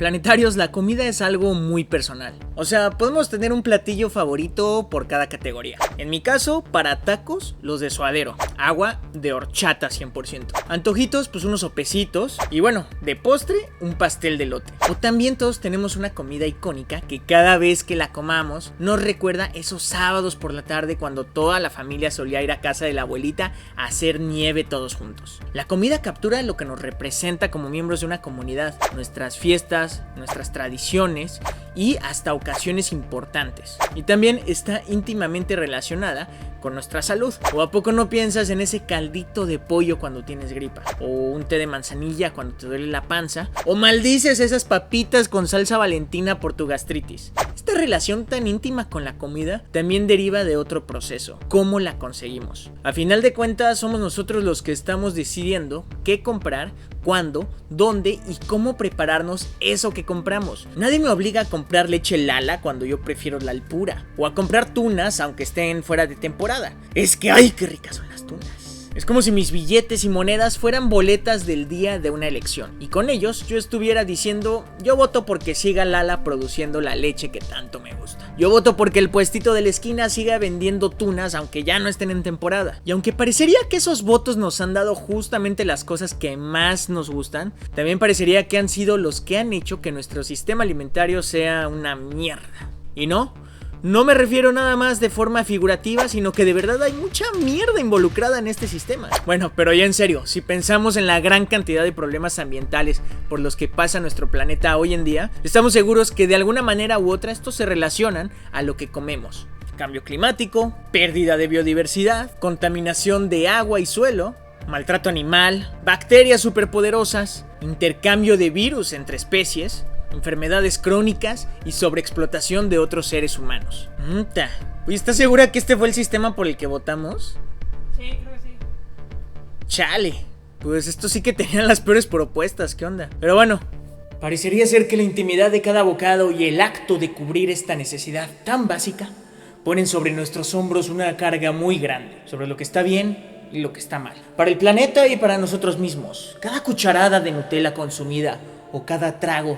Planetarios, la comida es algo muy personal. O sea, podemos tener un platillo favorito por cada categoría. En mi caso, para tacos, los de suadero. Agua de horchata 100%. Antojitos, pues unos sopecitos. Y bueno, de postre, un pastel de elote. O también todos tenemos una comida icónica que cada vez que la comamos nos recuerda esos sábados por la tarde cuando toda la familia solía ir a casa de la abuelita a hacer nieve todos juntos. La comida captura lo que nos representa como miembros de una comunidad, nuestras fiestas, nuestras tradiciones y hasta ocasiones importantes. Y también está íntimamente relacionada con nuestra salud. ¿O a poco no piensas en ese caldito de pollo cuando tienes gripa? ¿O un té de manzanilla cuando te duele la panza? ¿O maldices esas papitas con salsa Valentina por tu gastritis? Esta relación tan íntima con la comida también deriva de otro proceso: cómo la conseguimos. A final de cuentas, somos nosotros los que estamos decidiendo qué comprar, cuándo, dónde y cómo prepararnos eso que compramos. Nadie me obliga a comprar leche Lala cuando yo prefiero la Alpura, o a comprar tunas aunque estén fuera de temporada. Es que ¡ay, qué ricas son las tunas! Es como si mis billetes y monedas fueran boletas del día de una elección, y con ellos yo estuviera diciendo: yo voto porque siga Lala produciendo la leche que tanto me gusta. Yo voto porque el puestito de la esquina siga vendiendo tunas aunque ya no estén en temporada. Y aunque parecería que esos votos nos han dado justamente las cosas que más nos gustan, también parecería que han sido los que han hecho que nuestro sistema alimentario sea una mierda. Y no me refiero nada más de forma figurativa, sino que de verdad hay mucha mierda involucrada en este sistema. Bueno, pero ya en serio, si pensamos en la gran cantidad de problemas ambientales por los que pasa nuestro planeta hoy en día, estamos seguros que de alguna manera u otra estos se relacionan a lo que comemos. Cambio climático, pérdida de biodiversidad, contaminación de agua y suelo, maltrato animal, bacterias superpoderosas, intercambio de virus entre especies, enfermedades crónicas y sobreexplotación de otros seres humanos. Oye, ¿estás segura que este fue el sistema por el que votamos? Sí, creo que sí. Chale, pues esto sí que tenían las peores propuestas, ¿qué onda? Pero bueno, parecería ser que la intimidad de cada bocado y el acto de cubrir esta necesidad tan básica ponen sobre nuestros hombros una carga muy grande sobre lo que está bien y lo que está mal. Para el planeta y para nosotros mismos. Cada cucharada de Nutella consumida o cada trago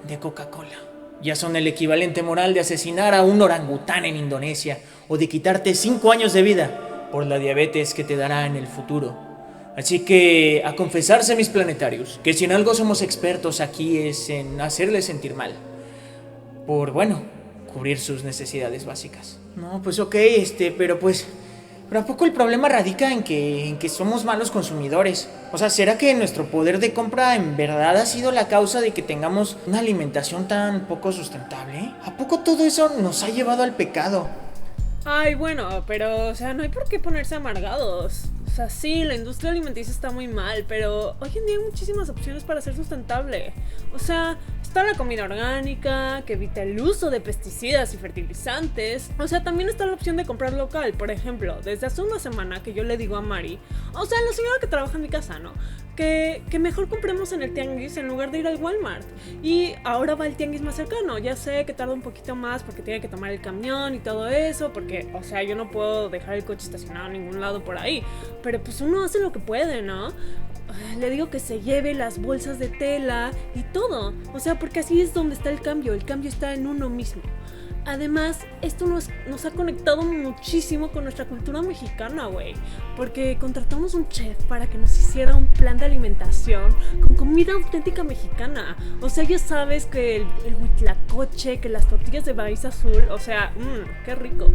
de Coca-Cola ya son el equivalente moral de asesinar a un orangután en Indonesia o de quitarte 5 años de vida por la diabetes que te dará en el futuro. Así que a confesarse, mis planetarios, que si en algo somos expertos aquí es en hacerles sentir mal por, bueno, cubrir sus necesidades básicas. No, pues ok, pero ¿a poco el problema radica en que somos malos consumidores? O sea, ¿será que nuestro poder de compra en verdad ha sido la causa de que tengamos una alimentación tan poco sustentable? ¿A poco todo eso nos ha llevado al pecado? Ay, bueno, pero, o sea, no hay por qué ponerse amargados. O sea, sí, la industria alimenticia está muy mal, pero hoy en día hay muchísimas opciones para ser sustentable. O sea, está la comida orgánica, que evita el uso de pesticidas y fertilizantes. O sea, también está la opción de comprar local. Por ejemplo, desde hace una semana que yo le digo a Mari, o sea, la señora que trabaja en mi casa, ¿no?, que mejor compremos en el tianguis en lugar de ir al Walmart. Y ahora va el tianguis más cercano. Ya sé que tarda un poquito más porque tiene que tomar el camión y todo eso, porque, o sea, yo no puedo dejar el coche estacionado en ningún lado por ahí. Pero pues uno hace lo que puede, ¿no? Le digo que se lleve las bolsas de tela y todo. O sea, porque así es donde está el cambio está en uno mismo. Además, esto nos ha conectado muchísimo con nuestra cultura mexicana, güey. Porque contratamos un chef para que nos hiciera un plan de alimentación con comida auténtica mexicana. O sea, ya sabes que el huitlacoche, que las tortillas de maíz azul, o sea, qué rico.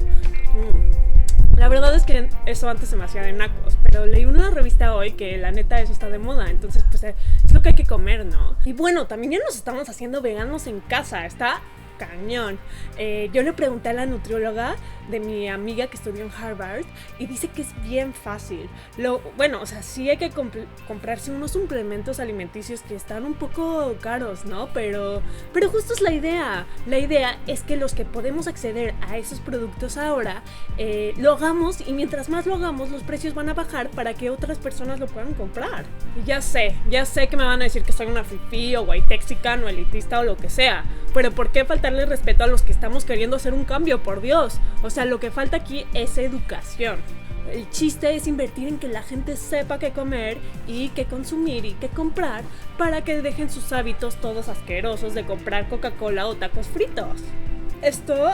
La verdad es que eso antes se me hacía de nacos, pero leí una revista hoy que la neta eso está de moda, entonces pues es lo que hay que comer, ¿no? Y bueno, también ya nos estamos haciendo veganos en casa, está cañón. Yo le pregunté a la nutrióloga de mi amiga que estudió en Harvard y dice que es bien fácil. Bueno, o sea, sí hay que comprarse unos suplementos alimenticios que están un poco caros, ¿no? Pero justo es la idea. La idea es que los que podemos acceder a esos productos ahora, lo hagamos, y mientras más lo hagamos, los precios van a bajar para que otras personas lo puedan comprar. Y ya sé que me van a decir que soy una fifí o whitexicano, elitista o lo que sea, pero ¿por qué faltarle respeto a los que estamos queriendo hacer un cambio? Por Dios. O sea, lo que falta aquí es educación. El chiste es invertir en que la gente sepa qué comer y qué consumir y qué comprar para que dejen sus hábitos todos asquerosos de comprar Coca-Cola o tacos fritos. Esto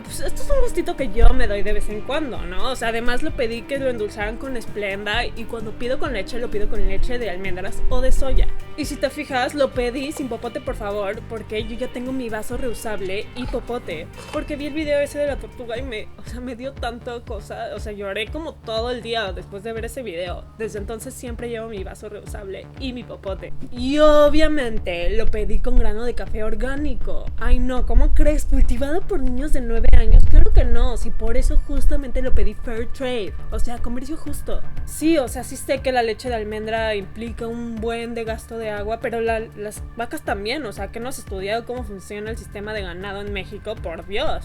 es un gustito que yo me doy de vez en cuando, ¿no? O sea, además lo pedí que lo endulzaran con Splenda y cuando pido con leche, lo pido con leche de almendras o de soya. Y si te fijas, lo pedí sin popote, por favor, porque yo ya tengo mi vaso reusable y popote. Porque vi el video ese de la tortuga y me dio tanta cosa, o sea, lloré como todo el día después de ver ese video. Desde entonces siempre llevo mi vaso reusable y mi popote. Y obviamente lo pedí con grano de café orgánico. Ay no, ¿cómo crees? ¿Cultivado por niños de 9 años? Claro que no, si por eso justamente lo pedí Fair Trade, o sea, comercio justo. Sí, o sea, sí sé que la leche de almendra implica un buen de gasto de agua, pero las vacas también, o sea, que no has estudiado cómo funciona el sistema de ganado en México, por Dios.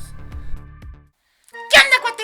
¿Qué onda, cuate?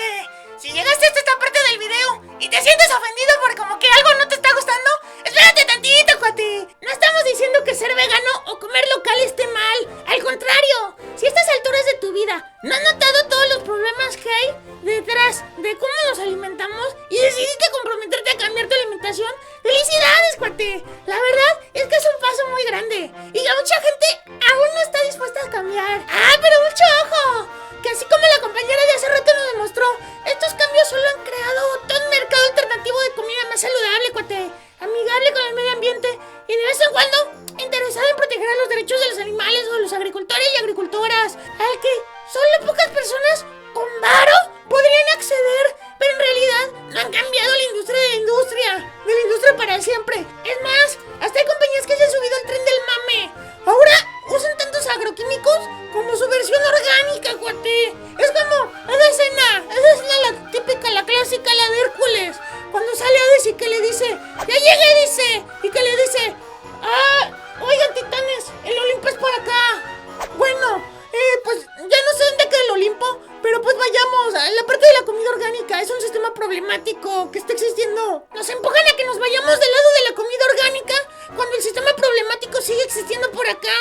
Si llegaste hasta esta parte del video y te sientes ofendido por como que algo no te está gustando, espérate tantito, cuate. No estamos diciendo que ser vegano o comer local esté mal. Al contrario, si a estas alturas de tu vida no has notado todos los problemas que hay detrás de cómo nos alimentamos y decidiste comprometerte a cambiar tu alimentación, ¡felicidades, cuate! La verdad es que es un paso muy grande y a mucha gente aún no está dispuesta a cambiar. ¡Ah, pero mucho ojo! Que así como la compañera de hace rato nos demostró, estos cambios solo han creado todo un mercado alternativo de comida más saludable, cuate, amigable con el medio ambiente y de vez en cuando interesado en proteger a los derechos de los animales o de los agricultores y agricultoras, al que solo pocas personas con varo podrían acceder, pero en realidad no han cambiado la industria de la industria para siempre. Es más, hasta hay compañías que se han subido al tren del mame. Ahora usan tantos agroquímicos como su versión orgánica, cuate. Es como esa escena la típica, la clásica, la de Hércules, cuando sale Hades y que le dice, ya llegué, dice, y que le dice, oigan, titanes, el Olimpo es por acá. Bueno, pues ya no sé dónde queda el Olimpo, pero pues vayamos a la parte de la comida orgánica. Es un sistema problemático que está existiendo. Nos empujan a que nos vayamos del lado de la comida orgánica cuando el sistema problemático sigue existiendo por acá.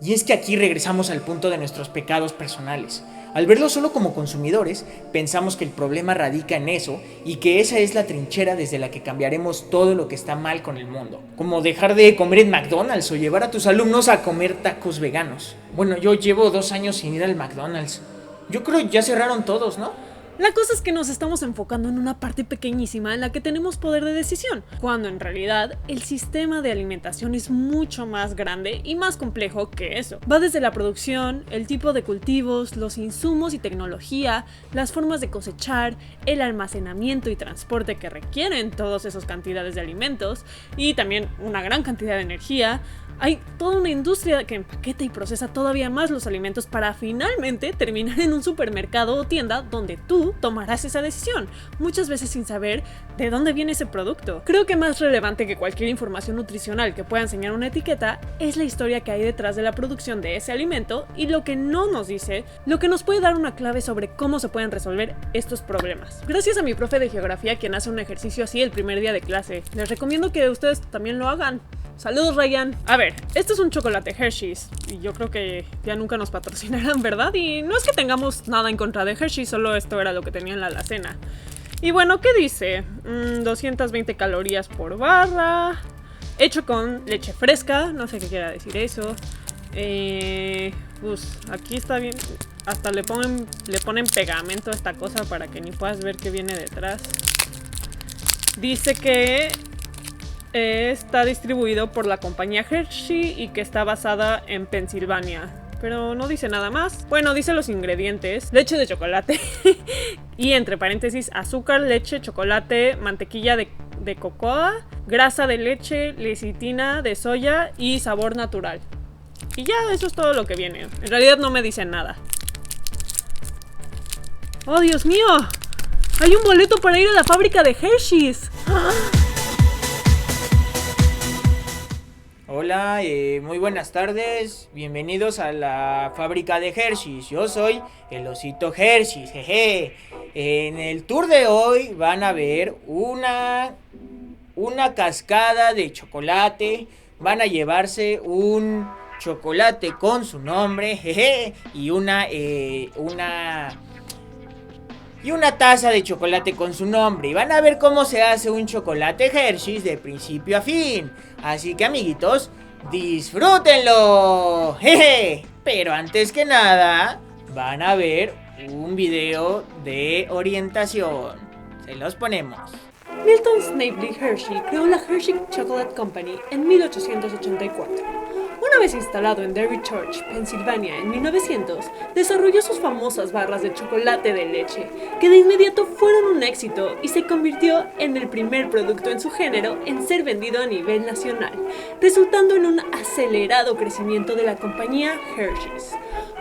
Y es que aquí regresamos al punto de nuestros pecados personales. Al verlo solo como consumidores, pensamos que el problema radica en eso y que esa es la trinchera desde la que cambiaremos todo lo que está mal con el mundo. Como dejar de comer en McDonald's o llevar a tus alumnos a comer tacos veganos. Bueno, yo llevo 2 años sin ir al McDonald's. Yo creo ya cerraron todos, ¿no? La cosa es que nos estamos enfocando en una parte pequeñísima en la que tenemos poder de decisión, cuando en realidad el sistema de alimentación es mucho más grande y más complejo que eso. Va desde la producción, el tipo de cultivos, los insumos y tecnología, las formas de cosechar, el almacenamiento y transporte que requieren todas esas cantidades de alimentos y también una gran cantidad de energía. Hay toda una industria que empaqueta y procesa todavía más los alimentos para finalmente terminar en un supermercado o tienda donde tú tomarás esa decisión, muchas veces sin saber de dónde viene ese producto. Creo que más relevante que cualquier información nutricional que pueda enseñar una etiqueta es la historia que hay detrás de la producción de ese alimento y lo que no nos dice, lo que nos puede dar una clave sobre cómo se pueden resolver estos problemas. Gracias a mi profe de geografía quien hace un ejercicio así el primer día de clase. Les recomiendo que ustedes también lo hagan. Saludos, Ryan. A ver, este es un chocolate Hershey's y yo creo que ya nunca nos patrocinarán, ¿verdad? Y no es que tengamos nada en contra de Hershey's, solo esto era lo que tenía en la alacena. Y bueno, ¿qué dice? 220 calorías por barra, hecho con leche fresca, no sé qué quiera decir eso. Pues aquí está bien, hasta le ponen pegamento a esta cosa para que ni puedas ver qué viene detrás. Dice que está distribuido por la compañía Hershey y que está basada en Pensilvania. Pero no dice nada más. Bueno, dice los ingredientes: leche de chocolate y entre paréntesis azúcar, leche, chocolate, mantequilla de cocoa, grasa de leche, lecitina de soya y sabor natural. Y ya, eso es todo lo que viene. En realidad no me dicen nada. ¡Oh, Dios mío! ¡Hay un boleto para ir a la fábrica de Hershey's! ¡Ah! Hola, muy buenas tardes, bienvenidos a la fábrica de Hershey's, yo soy el osito Hershey's, jeje. En el tour de hoy van a ver una cascada de chocolate, van a llevarse un chocolate con su nombre, jeje, y una y una taza de chocolate con su nombre. Y van a ver cómo se hace un chocolate Hershey's de principio a fin. Así que, amiguitos, ¡disfrútenlo! ¡Jeje! Pero antes que nada, van a ver un video de orientación. Se los ponemos. Milton Snavely Hershey creó la Hershey Chocolate Company en 1884. Una vez instalado en Derby Church, Pensilvania, en 1900, desarrolló sus famosas barras de chocolate de leche, que de inmediato fueron un éxito y se convirtió en el primer producto en su género en ser vendido a nivel nacional, resultando en un acelerado crecimiento de la compañía Hershey's.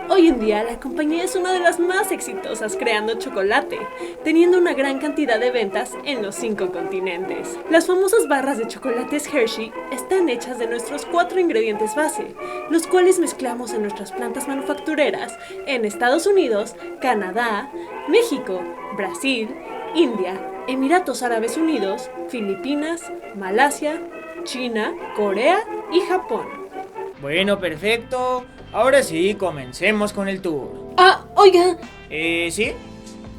Hoy en día, la compañía es una de las más exitosas creando chocolate, teniendo una gran cantidad de ventas en los 5 continentes. Las famosas barras de chocolates Hershey están hechas de nuestros 4 ingredientes base, los cuales mezclamos en nuestras plantas manufactureras en Estados Unidos, Canadá, México, Brasil, India, Emiratos Árabes Unidos, Filipinas, Malasia, China, Corea y Japón. Bueno, perfecto. Ahora sí, comencemos con el tour. Oiga. ¿Sí?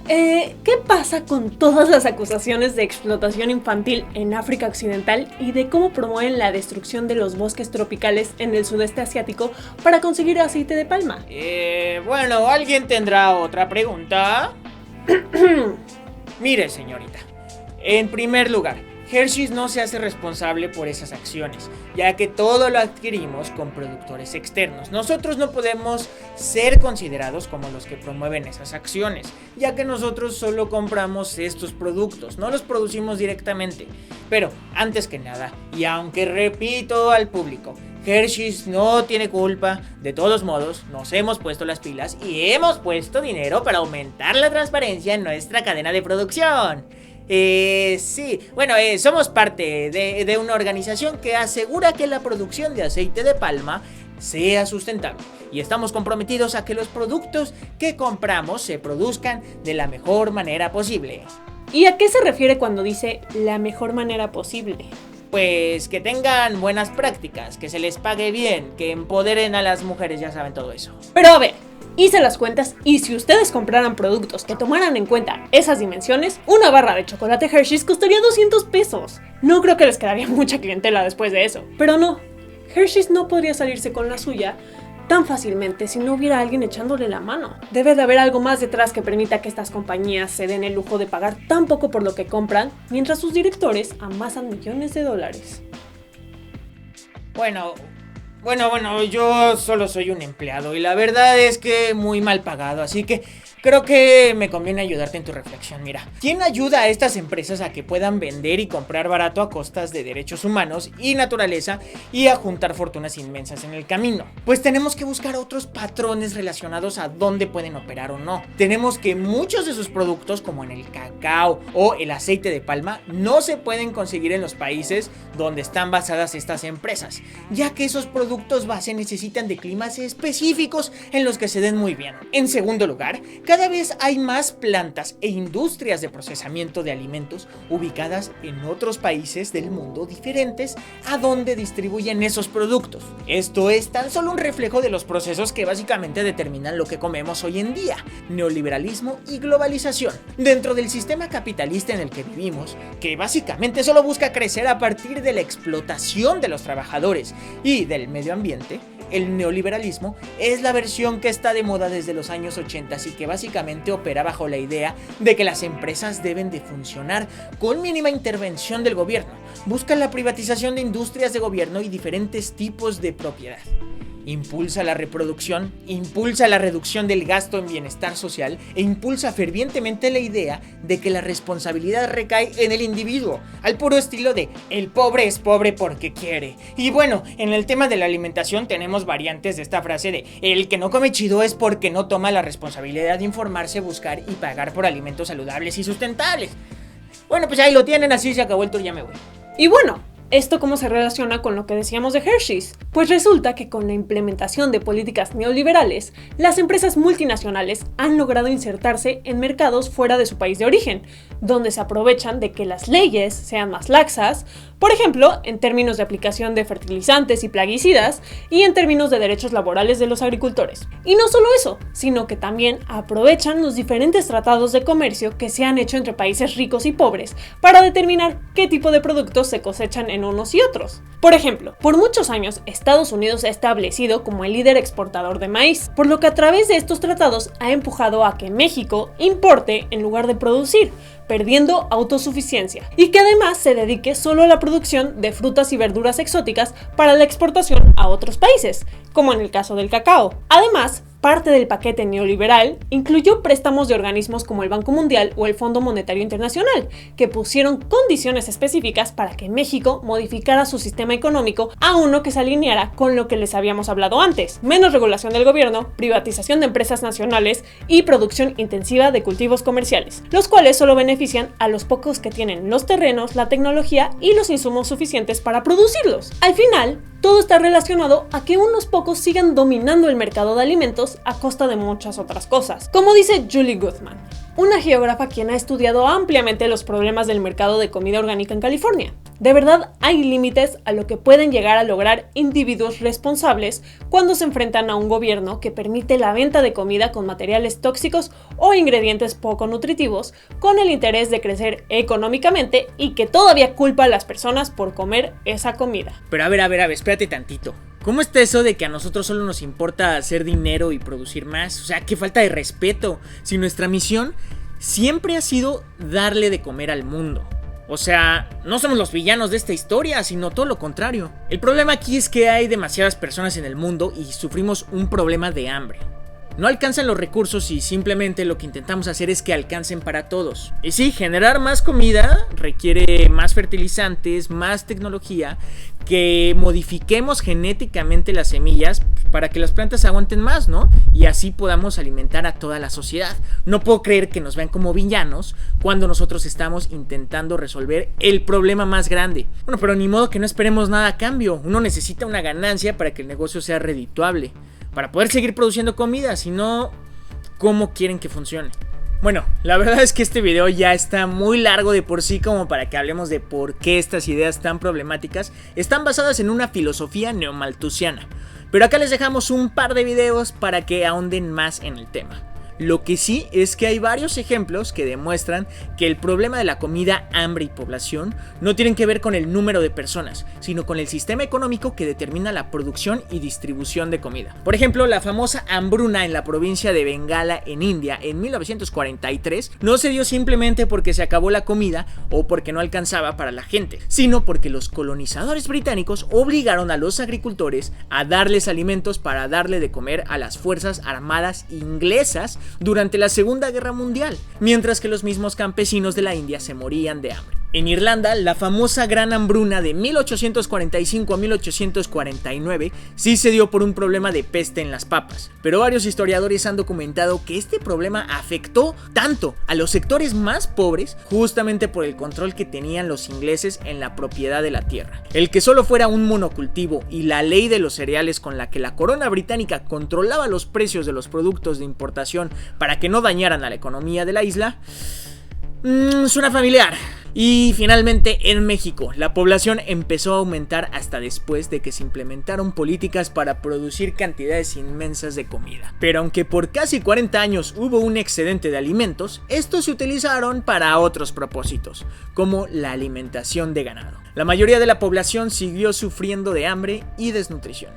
¿Qué pasa con todas las acusaciones de explotación infantil en África Occidental y de cómo promueven la destrucción de los bosques tropicales en el sudeste asiático para conseguir aceite de palma? Bueno, ¿alguien tendrá otra pregunta? Mire, señorita. En primer lugar, Hershey's no se hace responsable por esas acciones, ya que todo lo adquirimos con productores externos. Nosotros no podemos ser considerados como los que promueven esas acciones, ya que nosotros solo compramos estos productos, no los producimos directamente. Pero, antes que nada, y aunque repito al público, Hershey's no tiene culpa, de todos modos, nos hemos puesto las pilas y hemos puesto dinero para aumentar la transparencia en nuestra cadena de producción. Sí, bueno, somos parte de una organización que asegura que la producción de aceite de palma sea sustentable y estamos comprometidos a que los productos que compramos se produzcan de la mejor manera posible. ¿Y a qué se refiere cuando dice la mejor manera posible? Pues que tengan buenas prácticas, que se les pague bien, que empoderen a las mujeres, ya saben todo eso. Pero a ver, hice las cuentas y si ustedes compraran productos que tomaran en cuenta esas dimensiones, una barra de chocolate Hershey's costaría 200 pesos. No creo que les quedaría mucha clientela después de eso. Pero no, Hershey's no podría salirse con la suya tan fácilmente si no hubiera alguien echándole la mano. Debe de haber algo más detrás que permita que estas compañías se den el lujo de pagar tan poco por lo que compran, mientras sus directores amasan millones de dólares. Bueno, yo solo soy un empleado y la verdad es que muy mal pagado, así que creo que me conviene ayudarte en tu reflexión. Mira, ¿quién ayuda a estas empresas a que puedan vender y comprar barato a costas de derechos humanos y naturaleza y a juntar fortunas inmensas en el camino? Pues tenemos que buscar otros patrones relacionados a dónde pueden operar o no. Tenemos que muchos de sus productos, como en el cacao o el aceite de palma, no se pueden conseguir en los países donde están basadas estas empresas, ya que esos productos base necesitan de climas específicos en los que se den muy bien. En segundo lugar, cada vez hay más plantas e industrias de procesamiento de alimentos ubicadas en otros países del mundo diferentes a donde distribuyen esos productos. Esto es tan solo un reflejo de los procesos que básicamente determinan lo que comemos hoy en día: neoliberalismo y globalización. Dentro del sistema capitalista en el que vivimos, que básicamente solo busca crecer a partir de la explotación de los trabajadores y del medio ambiente, el neoliberalismo es la versión que está de moda desde los años 80 y que básicamente opera bajo la idea de que las empresas deben de funcionar con mínima intervención del gobierno. Busca la privatización de industrias de gobierno y diferentes tipos de propiedad. Impulsa la reproducción, impulsa la reducción del gasto en bienestar social e impulsa fervientemente la idea de que la responsabilidad recae en el individuo, al puro estilo de el pobre es pobre porque quiere. Y bueno, en el tema de la alimentación tenemos variantes de esta frase de el que no come chido es porque no toma la responsabilidad de informarse, buscar y pagar por alimentos saludables y sustentables. Bueno, pues ahí lo tienen, así se acabó el tour, ya me voy. Y bueno, ¿Esto cómo se relaciona con lo que decíamos de Hershey's? Pues resulta que con la implementación de políticas neoliberales, las empresas multinacionales han logrado insertarse en mercados fuera de su país de origen, donde se aprovechan de que las leyes sean más laxas, por ejemplo, en términos de aplicación de fertilizantes y plaguicidas, y en términos de derechos laborales de los agricultores. Y no solo eso, sino que también aprovechan los diferentes tratados de comercio que se han hecho entre países ricos y pobres para determinar qué tipo de productos se cosechan en unos y otros. Por ejemplo, por muchos años Estados Unidos se ha establecido como el líder exportador de maíz, por lo que a través de estos tratados ha empujado a que México importe en lugar de producir, perdiendo autosuficiencia, y que además se dedique solo a la producción de frutas y verduras exóticas para la exportación a otros países, como en el caso del cacao. Además, parte del paquete neoliberal incluyó préstamos de organismos como el Banco Mundial o el Fondo Monetario Internacional, que pusieron condiciones específicas para que México modificara su sistema económico a uno que se alineara con lo que les habíamos hablado antes: menos regulación del gobierno, privatización de empresas nacionales y producción intensiva de cultivos comerciales, los cuales solo benefician a los pocos que tienen los terrenos, la tecnología y los insumos suficientes para producirlos. Al final, todo está relacionado a que unos pocos sigan dominando el mercado de alimentos a costa de muchas otras cosas. Como dice Julie Goodman, una geógrafa quien ha estudiado ampliamente los problemas del mercado de comida orgánica en California. De verdad, hay límites a lo que pueden llegar a lograr individuos responsables cuando se enfrentan a un gobierno que permite la venta de comida con materiales tóxicos o ingredientes poco nutritivos con el interés de crecer económicamente, y que todavía culpa a las personas por comer esa comida. Pero a ver, espérate tantito. ¿Cómo está eso de que a nosotros solo nos importa hacer dinero y producir más? O sea, qué falta de respeto, si nuestra misión siempre ha sido darle de comer al mundo. O sea, no somos los villanos de esta historia, sino todo lo contrario. El problema aquí es que hay demasiadas personas en el mundo y sufrimos un problema de hambre. No alcanzan los recursos y simplemente lo que intentamos hacer es que alcancen para todos. Y sí, generar más comida requiere más fertilizantes, más tecnología, que modifiquemos genéticamente las semillas para que las plantas aguanten más, ¿no? Y así podamos alimentar a toda la sociedad. No puedo creer que nos vean como villanos cuando nosotros estamos intentando resolver el problema más grande. Bueno, pero ni modo que no esperemos nada a cambio. Uno necesita una ganancia para que el negocio sea redituable, para poder seguir produciendo comida. Si no, ¿cómo quieren que funcione? Bueno, la verdad es que este video ya está muy largo de por sí como para que hablemos de por qué estas ideas tan problemáticas están basadas en una filosofía neomalthusiana. Pero acá les dejamos un par de videos para que ahonden más en el tema. Lo que sí es que hay varios ejemplos que demuestran que el problema de la comida, hambre y población no tienen que ver con el número de personas, sino con el sistema económico que determina la producción y distribución de comida. Por ejemplo, la famosa hambruna en la provincia de Bengala en India en 1943 no se dio simplemente porque se acabó la comida o porque no alcanzaba para la gente, sino porque los colonizadores británicos obligaron a los agricultores a darles alimentos para darle de comer a las fuerzas armadas inglesas durante la Segunda Guerra Mundial, mientras que los mismos campesinos de la India se morían de hambre. En Irlanda, la famosa Gran Hambruna de 1845 a 1849 sí se dio por un problema de peste en las papas, pero varios historiadores han documentado que este problema afectó tanto a los sectores más pobres justamente por el control que tenían los ingleses en la propiedad de la tierra. El que solo fuera un monocultivo y la ley de los cereales con la que la corona británica controlaba los precios de los productos de importación para que no dañaran a la economía de la isla, suena familiar. Y finalmente en México, la población empezó a aumentar hasta después de que se implementaron políticas para producir cantidades inmensas de comida. Pero aunque por casi 40 años hubo un excedente de alimentos, estos se utilizaron para otros propósitos, como la alimentación de ganado. La mayoría de la población siguió sufriendo de hambre y desnutrición.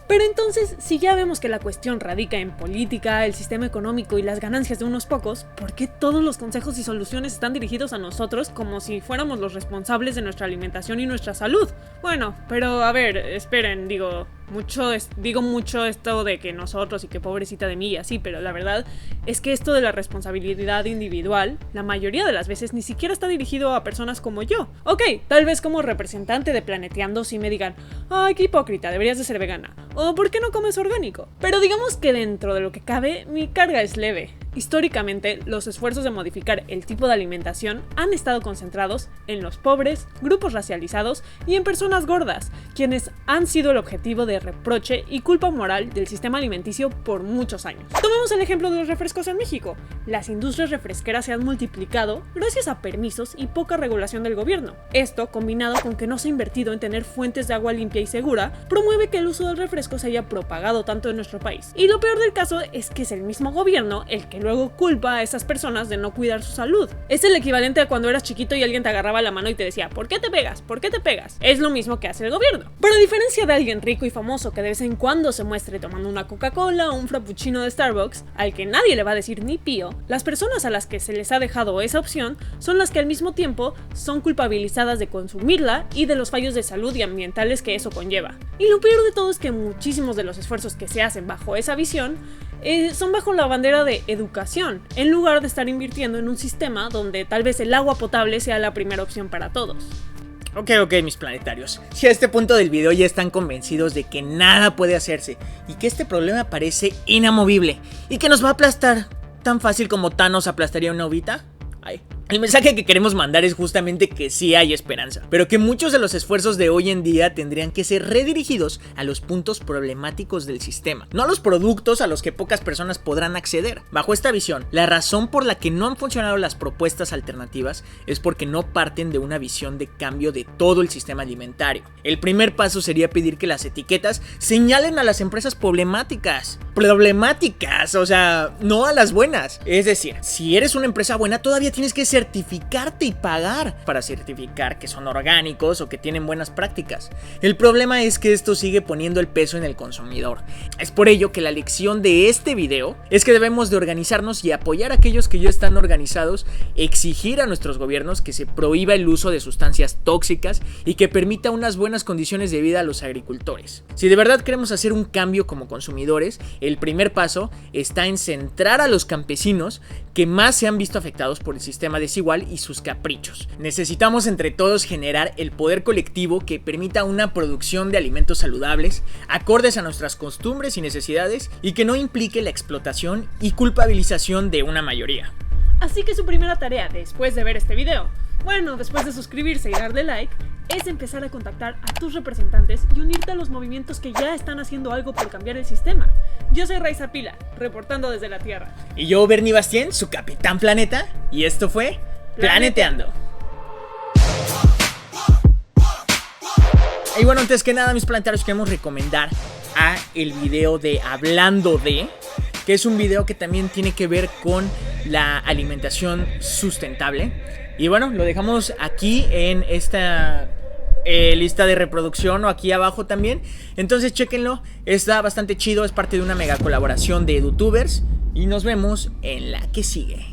Pero entonces, si ya vemos que la cuestión radica en política, el sistema económico y las ganancias de unos pocos, ¿por qué todos los consejos y soluciones están dirigidos a nosotros como si fuéramos los responsables de nuestra alimentación y nuestra salud? Bueno, pero a ver, esperen, digo mucho esto de que nosotros y que pobrecita de mí y así, pero la verdad es que esto de la responsabilidad individual, la mayoría de las veces ni siquiera está dirigido a personas como yo. Ok, tal vez como representante de Planeteando sí me digan, ay, qué hipócrita, deberías de ser vegana, o ¿por qué no comes orgánico? Pero digamos que dentro de lo que cabe, mi carga es leve. Históricamente, los esfuerzos de modificar el tipo de alimentación han estado concentrados en los pobres, grupos racializados y en personas gordas, quienes han sido el objetivo de reproche y culpa moral del sistema alimenticio por muchos años. Tomemos el ejemplo de los refrescos en México. Las industrias refresqueras se han multiplicado gracias a permisos y poca regulación del gobierno. Esto, combinado con que no se ha invertido en tener fuentes de agua limpia y segura, promueve que el uso del refresco se haya propagado tanto en nuestro país. Y lo peor del caso es que es el mismo gobierno el que luego culpa a esas personas de no cuidar su salud. Es el equivalente a cuando eras chiquito y alguien te agarraba la mano y te decía, ¿por qué te pegas? ¿Por qué te pegas? Es lo mismo que hace el gobierno. Pero a diferencia de alguien rico y famoso que de vez en cuando se muestre tomando una Coca-Cola o un frappuccino de Starbucks, al que nadie le va a decir ni pío, las personas a las que se les ha dejado esa opción son las que al mismo tiempo son culpabilizadas de consumirla y de los fallos de salud y ambientales que eso conlleva. Y lo peor de todo es que muchísimos de los esfuerzos que se hacen bajo esa visión son bajo la bandera de educación, en lugar de estar invirtiendo en un sistema donde tal vez el agua potable sea la primera opción para todos. Ok, mis planetarios. Si a este punto del video ya están convencidos de que nada puede hacerse y que este problema parece inamovible y que nos va a aplastar tan fácil como Thanos aplastaría una ovita, el mensaje que queremos mandar es justamente que sí hay esperanza, pero que muchos de los esfuerzos de hoy en día tendrían que ser redirigidos a los puntos problemáticos del sistema, no a los productos a los que pocas personas podrán acceder. Bajo esta visión, la razón por la que no han funcionado las propuestas alternativas es porque no parten de una visión de cambio de todo el sistema alimentario. El primer paso sería pedir que las etiquetas señalen a las empresas problemáticas, o sea, no a las buenas. Es decir, si eres una empresa buena, todavía tienes que certificarte y pagar para certificar que son orgánicos o que tienen buenas prácticas. El problema es que esto sigue poniendo el peso en el consumidor. Es por ello que la lección de este video es que debemos de organizarnos y apoyar a aquellos que ya están organizados, exigir a nuestros gobiernos que se prohíba el uso de sustancias tóxicas y que permita unas buenas condiciones de vida a los agricultores. Si de verdad queremos hacer un cambio como consumidores, el primer paso está en centrar a los campesinos que más se han visto afectados por el sistema desigual y sus caprichos. Necesitamos entre todos generar el poder colectivo que permita una producción de alimentos saludables, acordes a nuestras costumbres y necesidades y que no implique la explotación y culpabilización de una mayoría. Así que su primera tarea después de ver este video, después de suscribirse y darle like, es empezar a contactar a tus representantes y unirte a los movimientos que ya están haciendo algo por cambiar el sistema. Yo soy Raiza Pila, reportando desde la Tierra. Y yo, Bernie Bastien, su capitán planeta, y esto fue Planeteando. Y bueno, antes que nada, mis planetarios, queremos recomendar a el video de Hablando de, que es un video que también tiene que ver con la alimentación sustentable. Y bueno, lo dejamos aquí en esta lista de reproducción o aquí abajo también. Entonces chéquenlo, está bastante chido, es parte de una mega colaboración de EduTubers. Y nos vemos en la que sigue.